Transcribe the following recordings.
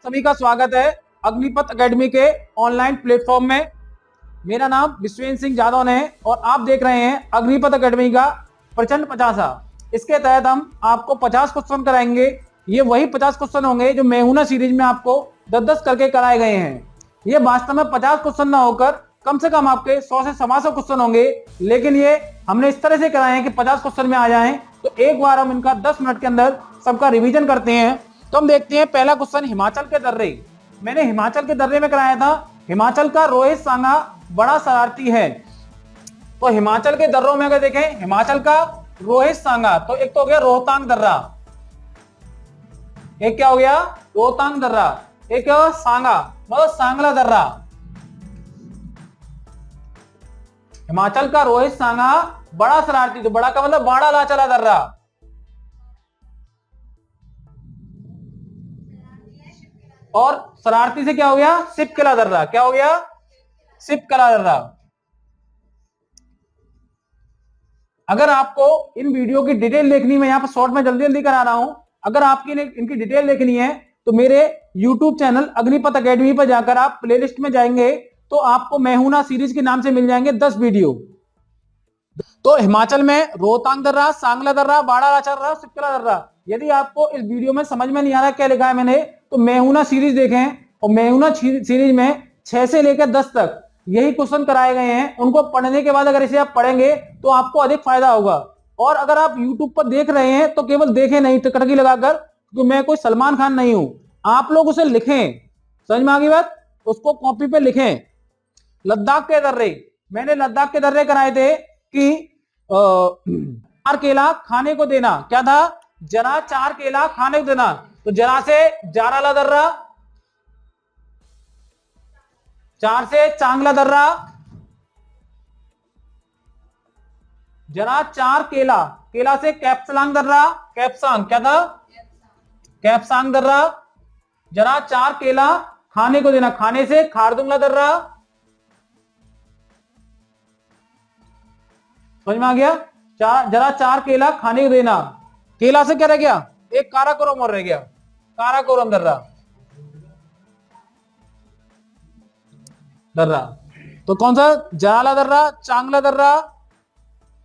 सभी का स्वागत है अग्निपथ एकेडमी के ऑनलाइन प्लेटफॉर्म में। मेरा नाम विश्वेंद्र सिंह जादव है और आप देख रहे हैं अग्निपथ एकेडमी का प्रचंड 50। इसके तहत हम आपको 50 क्वेश्चन कराएंगे। ये वही 50 क्वेश्चन होंगे जो मेहुना सीरीज में आपको 10-10 करके कराए गए हैं। ये वास्तव में 50 क्वेश्चन ना होकर कम से कम आपके 100 से 125 क्वेश्चन होंगे, लेकिन ये हमने इस तरह से कराए हैं कि 50 क्वेश्चन में आ जाएं। तो एक बार हम इनका 10 मिनट के अंदर सबका रिवीजन करते हैं। तो हम देखते हैं पहला क्वेश्चन, हिमाचल के दर्रे। मैंने हिमाचल के दर्रे में कराया था। हिमाचल का रोहित सांगा बड़ा शरारती है। तो हिमाचल के दर्रों में अगर देखें, हिमाचल का रोहित सांगा, तो एक तो हो गया रोहतांग दर्रा, एक क्या हो गया रोहतांग दर्रा, एक क्या हो सांगा मतलब सांगला दर्रा। हिमाचल का रोहित सांगा बड़ा शरारती, तो बड़ा का मतलब बाड़ा लाचला दर्रा। और शरारती से क्या हो गया सिपकला दर्रा। क्या हो गया सिपकला दर्रा। अगर आपको इन वीडियो की डिटेल देखनी, मैं यहां पर शॉर्ट में जल्दी जल्दी करा रहा हूं। अगर आपकी इनकी डिटेल देखनी है तो मेरे YouTube चैनल अग्निपथ एकेडमी पर जाकर आप प्लेलिस्ट में जाएंगे तो आपको मेहुना सीरीज के नाम से मिल जाएंगे 10 वीडियो। तो हिमाचल में रोहतांग दर्रा, सांगला दर्रा, बाड़ा लाचला दर्रा, सिपकला दर्रा। यदि आपको इस वीडियो में समझ में नहीं आ रहा क्या लिखा है मैंने, तो मेहुना सीरीज देखें और मेहुना सीरीज में 6 से लेकर 10 तक यही क्वेश्चन कराए गए हैं। उनको पढ़ने के बाद अगर इसे आप पढ़ेंगे तो आपको अधिक फायदा होगा। और अगर आप YouTube पर देख रहे हैं तो केवल देखें नहीं टकटकी लगाकर, क्योंकि मैं कोई सलमान खान नहीं हूं। आप लोग उसे लिखें, समझ में आ गई बात, उसको कॉपी पे लिखें। लद्दाख के दर्रे, मैंने लद्दाख के दर्रे कराए थे कि 4 केला खाने को देना। क्या था, जरा 4 केला खाने को देना। तो जरा से जाराला दर्रा, 4 से चांगला दर्रा, जरा 4 केला, केला से कैप्सलांग दर्रा, कैप्सांग क्या था कैप्सांग दर्रा, जरा 4 केला खाने को देना, खाने से खारदुंगला दर्रा। समझ में आ गया, जरा 4 केला खाने को देना। केला से क्या रह गया, एक काराकोरम और रह गया, काराकोरम दर्रा। तो कौन सा, जराला दर्रा, चांगला दर्रा,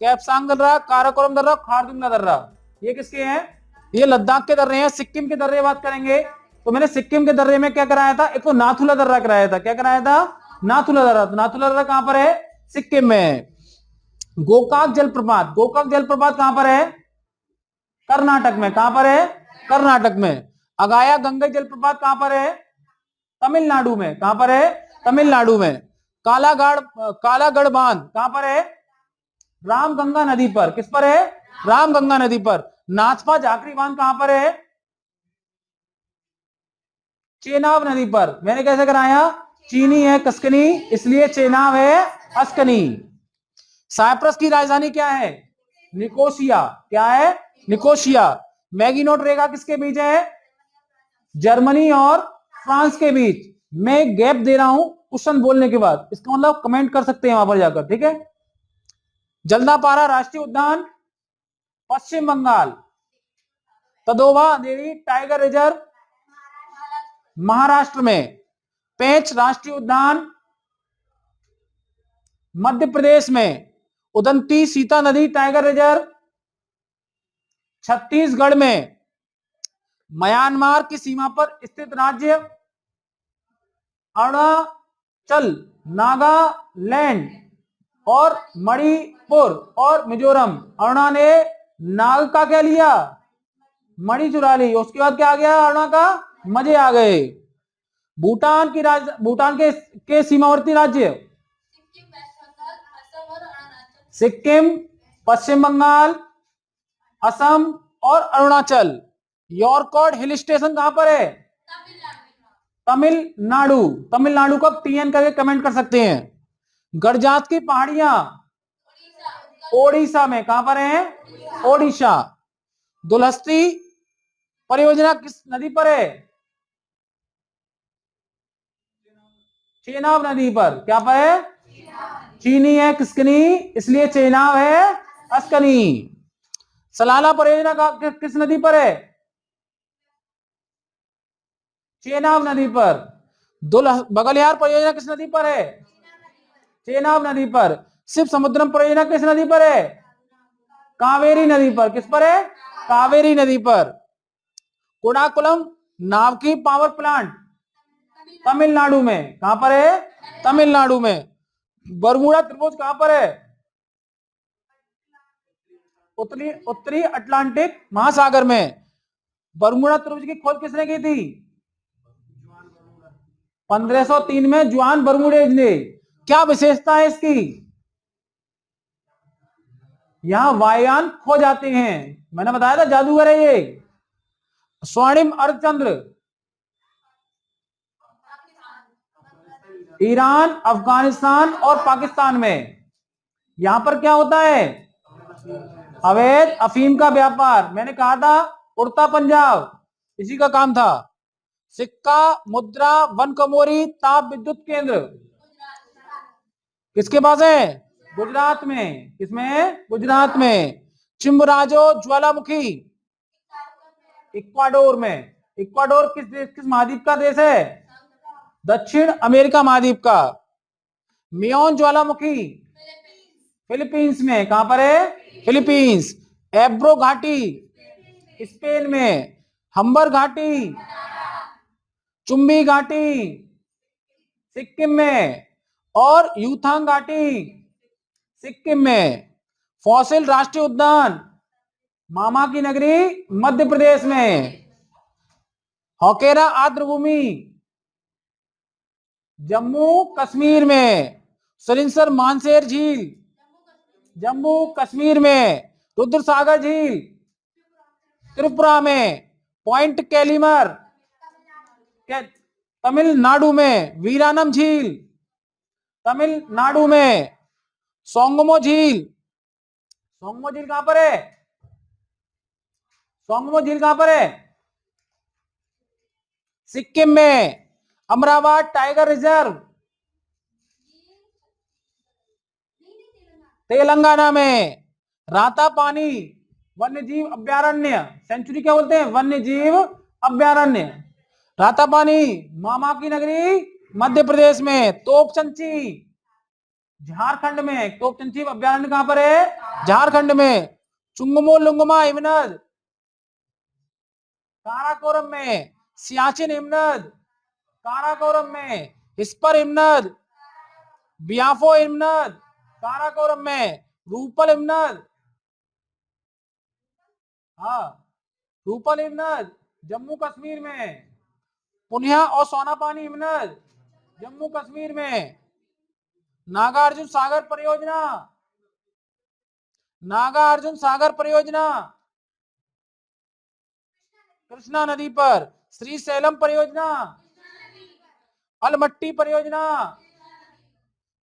कैप्सांग दर्रा, काराकोरम दर्रा, खारदुंगला दर्रा। ये किसके हैं, ये लद्दाख के दर्रे हैं। सिक्किम के दर्रे बात करेंगे तो मैंने सिक्किम के दर्रे में क्या कराया था, एक तो नाथुला दर्रा कराया था। क्या कराया था, नाथुला दर्रा। तो नाथुला दर्रा कहां पर है, सिक्किम में। गोकाक जलप्रपात, गोकाक जलप्रपात कहां पर है, कर्नाटक में। कहां पर है, कर्नाटक में। अगाया गंगा जलप्रपात कहां पर है, तमिलनाडु में। कहां पर है, तमिलनाडु में। कालागढ़ बांध कहां पर है, रामगंगा नदी पर। किस पर है, रामगंगा नदी पर। नाथपा जाखरी बांध कहां पर है, चेनाब नदी पर। मैंने कैसे कराया, चीनी है कस्कनी, इसलिए चेनाब है अस्कनी। साइप्रस की राजधानी क्या है, निकोसिया। क्या है, निकोसिया। मैगिनोट रेखा किसके बीच है, जर्मनी और फ्रांस के बीच। मैं गैप दे रहा हूं क्वेश्चन बोलने के बाद, इसका मतलब कमेंट कर सकते हैं वहां पर जाकर, ठीक है। जल्दापारा राष्ट्रीय उद्यान पश्चिम बंगाल। तदोवा अंधेरी टाइगर रिजर्व महाराष्ट्र में। पेंच राष्ट्रीय उद्यान मध्य प्रदेश में। उदंती सीता नदी टाइगर रिजर्व छत्तीसगढ़ में। म्यांमार की सीमा पर स्थित राज्य अरुणाचल, नागालैंड और मणिपुर और मिजोरम। अरुणा ने नाग का क्या लिया, मणि चुरा ली, उसके बाद क्या आ गया, अरुणा का मजे आ गए। भूटान के सीमावर्ती राज्य सिक्किम, पश्चिम बंगाल, असम और अरुणाचल। यॉरकॉड हिल स्टेशन कहां पर है, तमिलनाडु। तमिलनाडु को TN करके कमेंट कर सकते हैं। गड़जात की पहाड़ियां ओडिशा में। कहां पर है, ओडिशा। दुलहस्ती परियोजना किस नदी पर है, चेनाब नदी पर। क्या पर है, चीनी है किसकनी, इसलिए चेनाब है अस्कनी। सलाला परियोजना किस नदी पर है, चेनाब नदी पर। बगलियार परियोजना किस नदी पर है? चेनाब नदी पर। शिव समुद्रम परियोजना किस नदी पर है? कावेरी नदी पर। किस पर है? कावेरी नदी पर। कुडाकुलम नावकी पावर प्लांट तमिलनाडु में। कहां पर है? तमिलनाडु में। बरमूडा त्रिभुज कहां पर है? उत्तरी अटलांटिक महासागर में। बरमूडा त्रिभुज की खोज किसने की थी? 1503 में जुआन बर्मुडेज ने। क्या विशेषता है इसकी? यहां वायुयान खो जाते हैं। मैंने बताया था जादूगर है ये। स्वर्णिम अर्धचंद्र ईरान, अफगानिस्तान और पाकिस्तान में। यहां पर क्या होता है? अवैध अफीम का व्यापार। मैंने कहा था उड़ता पंजाब इसी का काम था। सिक्का, मुद्रा, वनकमोरी, ताप विद्युत केंद्र किसके पास है? गुजरात में। किसमें? गुजरात में। चिम्बराजो ज्वालामुखी इक्वाडोर में। इक्वाडोर किस देश, किस महाद्वीप का देश है? दक्षिण अमेरिका महाद्वीप का। मियोन ज्वालामुखी फिलीपींस में। कहां पर है? फिलीपींस। एब्रो घाटी स्पेन में। हम्बर घाटी, चुम्बी घाटी सिक्किम में और यूथांग घाटी सिक्किम में। फॉसिल राष्ट्रीय उद्यान मामा की नगरी मध्य प्रदेश में। हौकेरा आर्द्रभूमि जम्मू कश्मीर में। सरिंसर मानसेर झील जम्मू कश्मीर में। रुद्र सागर झील त्रिपुरा में। पॉइंट कैलिमर तमिलनाडु में। वीरानम झील तमिलनाडु में। सोंगमो झील, सोंगमो झील कहां पर है? सोंगमो झील कहां पर है? सिक्किम में। अमरावती टाइगर रिजर्व तेलंगाना में। रातापानी वन्यजीव अभ्यारण्य, सेंचुरी क्या बोलते हैं? वन्यजीव अभ्यारण्य। रातापानी मामा की नगरी मध्य प्रदेश में। तोपचंची झारखंड में। तोपचंची अभ्यारण्य कहां पर है? झारखंड में। चुंगमो लुंगमा हिमनद काराकोरम में। सियाचिन हिमनद काराकोरम में। हिस्पर हिमनद बियाफो हिमनद काराकोरम में। रूपल हिमनद, हाँ रूपल हिमनद जम्मू कश्मीर में। पुनिया और सोनापानी हिमनद जम्मू कश्मीर में। नागार्जुन सागर परियोजना, नागार्जुन सागर परियोजना कृष्णा नदी पर। श्रीशैलम परियोजना अलमट्टी परियोजना।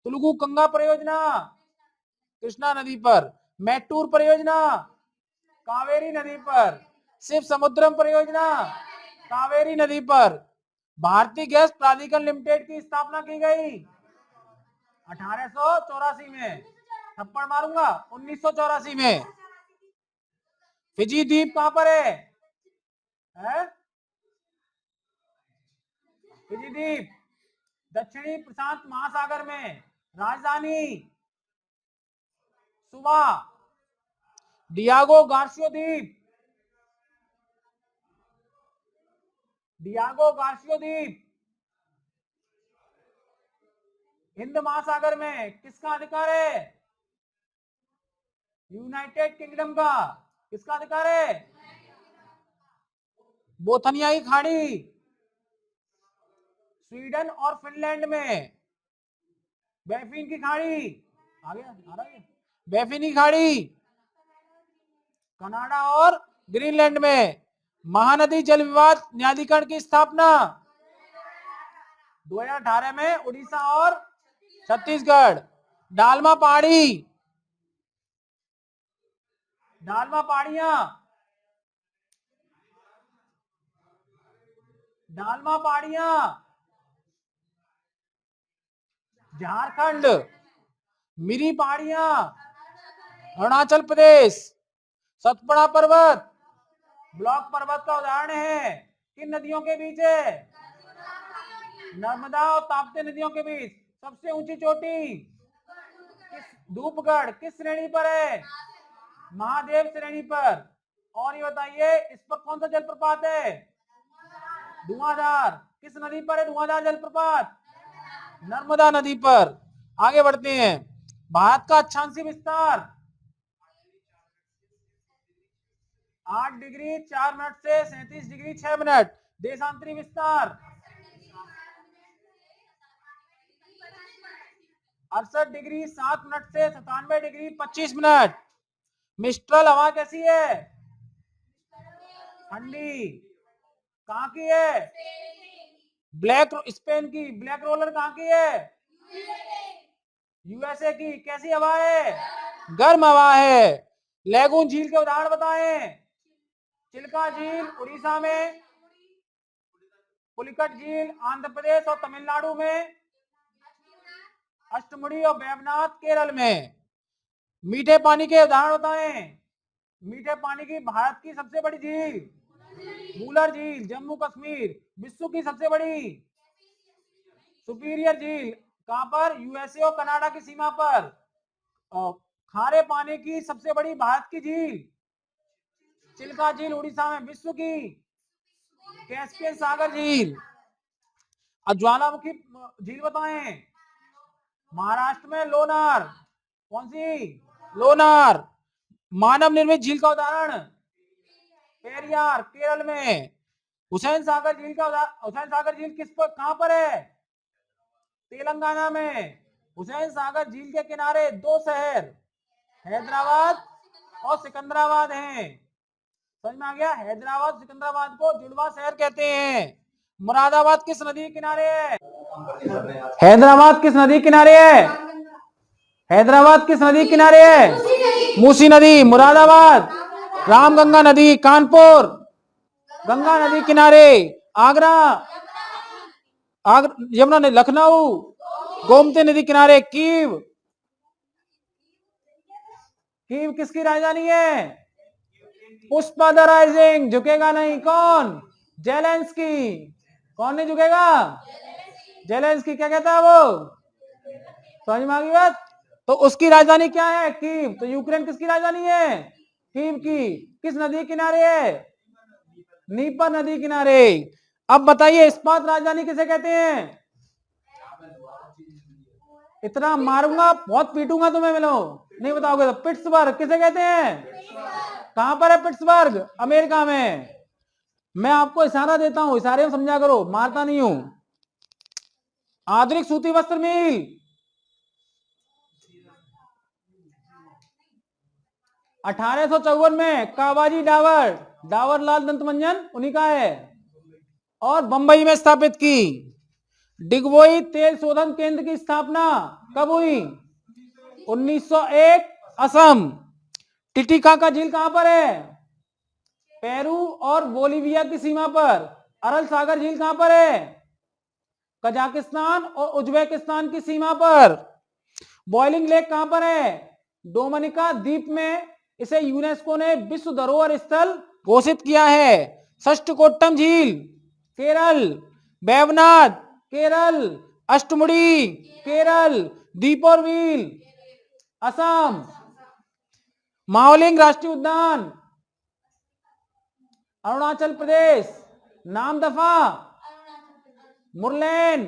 तुलगू कंगा परियोजना कृष्णा नदी पर। मैटूर परियोजना कावेरी नदी पर। शिव समुद्रम परियोजना कावेरी नदी पर। भारतीय गैस प्राधिकरण लिमिटेड की स्थापना की गई 1884 में। थप्पड़ मारूंगा 1984 में। फिजी द्वीप कहां पर है? फिजी द्वीप दक्षिणी प्रशांत महासागर में। राजधानी सुवा। डियागो गार्सियो द्वीप, डियागो गार्सियो द्वीप हिंद महासागर में। किसका अधिकार है? यूनाइटेड किंगडम का। किसका अधिकार है? बोथनियाई खाड़ी स्वीडन और फिनलैंड में। बैफिन की खाड़ी आ गया, आ रहा है। बैफिनी खाड़ी कनाडा और ग्रीनलैंड में। महानदी जल विवाद न्यायाधिकरण की स्थापना 2018 में उड़ीसा और छत्तीसगढ़। डालमा पहाड़ी, डालमा पहाड़ियां, डालमा पहाड़ियां झारखंड। मिरी पहाड़ियां अरुणाचल प्रदेश। सतपुड़ा पर्वत ब्लॉक पर्वत का उदाहरण है। किन नदियों के बीच है? नर्मदा और ताप्ती नदियों के बीच सबसे ऊंची चोटी धूपगढ़ किस श्रेणी पर है? महादेव श्रेणी पर। और ये बताइए इस पर कौन सा जलप्रपात है? धुआंधार। किस नदी पर है धुआंधार जलप्रपात? नर्मदा नदी पर। आगे बढ़ते हैं। भारत का अक्षांशीय विस्तार 8 डिग्री 4 मिनट से 37 डिग्री 6 मिनट। देशांतरी विस्तार 68 डिग्री 7 मिनट से 97 डिग्री 25 मिनट। मिस्ट्रल हवा कैसी है? ठंडी। कहाँ की है? स्पेन की। ब्लैक रोलर कहाँ की है? यूएसए की। कैसी हवा है? गर्म हवा है। लैगून झील के उदाहरण बताएं। चिल्का झील उड़ीसा में, पुलिकट झील आंध्र प्रदेश और तमिलनाडु में, अष्टमुड़ी और वेवनाथ केरल में। मीठे पानी के उदाहरण बताएं। मीठे पानी की भारत की सबसे बड़ी झील वूलर झील जम्मू कश्मीर। विश्व की सबसे बड़ी सुपीरियर झील कहां पर? यूएसए और कनाडा की सीमा पर। खारे पानी की सबसे बड़ी भारत की झील चिल्का झील उड़ीसा में। विश्व की कैस्पियन सागर झील। ज्वालामुखी झील बताएं। महाराष्ट्र में लोनार। कौन सी? लोनार। मानव निर्मित झील का उदाहरण पेरियार केरल में। हुसैन सागर झील हुसैन सागर झील किस पर कहां पर है? तेलंगाना में। हुसैन सागर झील के किनारे 2 शहर हैदराबाद और सिकंदराबाद हैं। समझ में आ गया? हैदराबाद सिकंदराबाद को जुड़वा शहर कहते हैं। मुरादाबाद किस नदी के किनारे है? हैदराबाद किस नदी किनारे है? हैदराबाद किस नदी किनारे है? मूसी नदी। मुरादाबाद रामगंगा नदी। कानपुर गंगा नदी किनारे। आगरा यमुना नदी। लखनऊ गोमती नदी किनारे। कीव किसकी राजधानी है? पुष्पा राइजिंग। झुकेगा नहीं। कौन? जेलेंस्की। कौन नहीं झुकेगा? जेलेंस्की। क्या कहता है वो? समझ में आ गई बात? तो उसकी राजधानी क्या है? कीव। तो यूक्रेन किसकी राजधानी है? कीव की। किस नदी किनारे है? नीपर नदी किनारे। अब बताइए इस्पात राजधानी किसे कहते हैं? इतना मारूंगा बहुत पीटूंगा तुम्हें। मिलो नहीं बताओगे तो। पिट्सबर्ग किसे कहते हैं? कहां पर है पिट्सबर्ग? अमेरिका में। मैं आपको इशारा देता हूं, इशारे में समझा करो, मारता नहीं हूं। आधुनिक सूती वस्त्र मिल 1854 में कावाजी डावर लाल दंतमंजन उन्हीं का है। और बंबई में स्थापित की। डिगबोई तेल शोधन केंद्र की स्थापना कब हुई? 1901 असम। टिटिकाका झील कहां पर है? पेरू और बोलीविया की सीमा पर। अरल सागर झील कहां पर है? कजाकिस्तान और उज्बेकिस्तान की सीमा पर। बॉइलिंग लेक कहां पर है? डोमिनिका द्वीप में। इसे यूनेस्को ने विश्व धरोहर स्थल घोषित किया है। षष्ठकोट्टम झील केरल। वेवनाथ केरल। अष्टमुड़ी केरल। दीपोरविल असम। माओलिंग राष्ट्रीय उद्यान अरुणाचल प्रदेश। नामदफा मुरलेन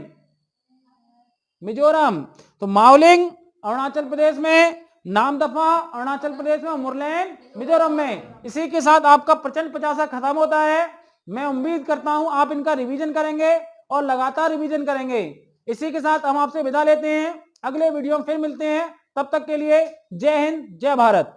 मिजोरम। तो माओलिंग अरुणाचल प्रदेश में, नामदफा अरुणाचल प्रदेश में, मुरलेन मिजोरम में। इसी के साथ आपका प्रचंड 50 खत्म होता है। मैं उम्मीद करता हूं आप इनका रिवीजन करेंगे और लगातार रिवीजन करेंगे। इसी के साथ हम आपसे विदा लेते हैं। अगले वीडियो में फिर मिलते हैं। तब तक के लिए जय हिंद जय भारत।